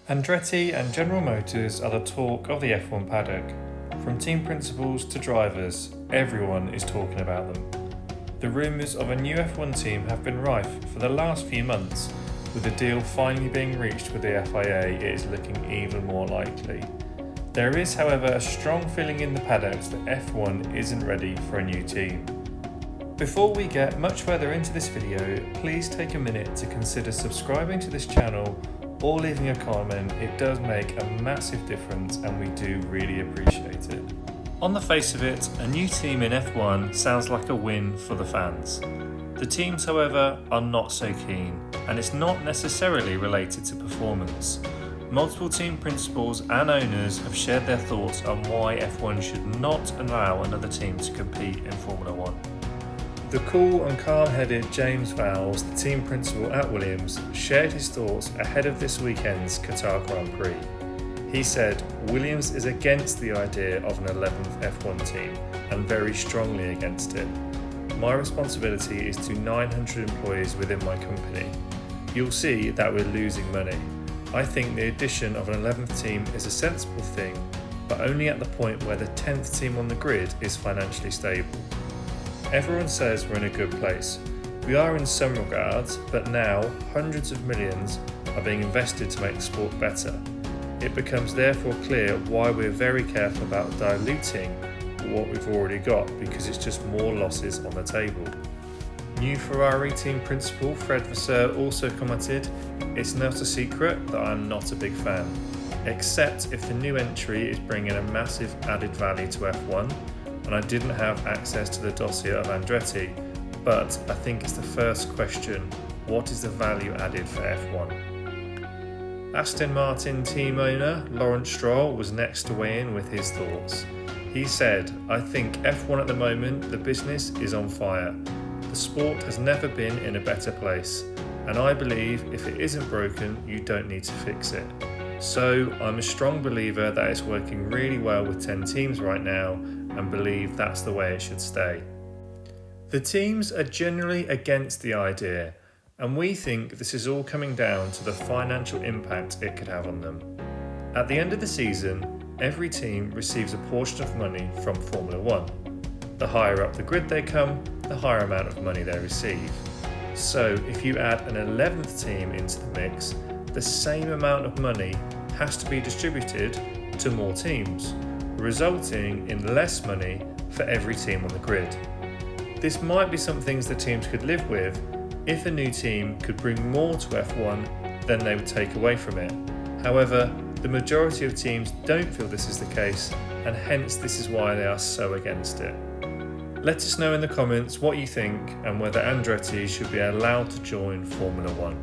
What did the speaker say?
Andretti and General Motors are the talk of the F1 paddock. From team principals to drivers, everyone is talking about them. The rumours of a new F1 team have been rife for the last few months. With the deal finally being reached with the FIA, it is looking even more likely. There is, however, a strong feeling in the paddocks that F1 isn't ready for a new team. Before we get much further into this video, please take a minute to consider subscribing to this channel or leaving a comment. It does make a massive difference and we do really appreciate it. On the face of it, a new team in F1 sounds like a win for the fans. The teams, however, are not so keen, and it's not necessarily related to performance. Multiple team principals and owners have shared their thoughts on why F1 should not allow another team to compete in Formula 1. The cool and calm-headed James Vowles, the team principal at Williams, shared his thoughts ahead of this weekend's Qatar Grand Prix. He said, "Williams is against the idea of an 11th F1 team and very strongly against it. My responsibility is to 900 employees within my company. You'll see that we're losing money. I think the addition of an 11th team is a sensible thing, but only at the point where the 10th team on the grid is financially stable. Everyone says we're in a good place. We are in some regards, but now hundreds of millions are being invested to make the sport better. It becomes therefore clear why we're very careful about diluting what we've already got, because it's just more losses on the table." New Ferrari team principal Fred Vasseur also commented, "It's not a secret that I'm not a big fan, except if the new entry is bringing a massive added value to F1, and I didn't have access to the dossier of Andretti, but I think it's the first question, what is the value added for F1? Aston Martin team owner Lawrence Stroll was next to weigh in with his thoughts. He said, "I think F1 at the moment, the business is on fire. The sport has never been in a better place, and I believe if it isn't broken, you don't need to fix it. So I'm a strong believer that it's working really well with 10 teams right now and believe that's the way it should stay." The teams are generally against the idea, and we think this is all coming down to the financial impact it could have on them. At the end of the season, every team receives a portion of money from Formula 1. The higher up the grid they come, the higher amount of money they receive. So if you add an 11th team into the mix, the same amount of money has to be distributed to more teams, resulting in less money for every team on the grid. This might be some things the teams could live with if a new team could bring more to F1 than they would take away from it. However, the majority of teams don't feel this is the case, and hence this is why they are so against it. Let us know in the comments what you think and whether Andretti should be allowed to join Formula 1.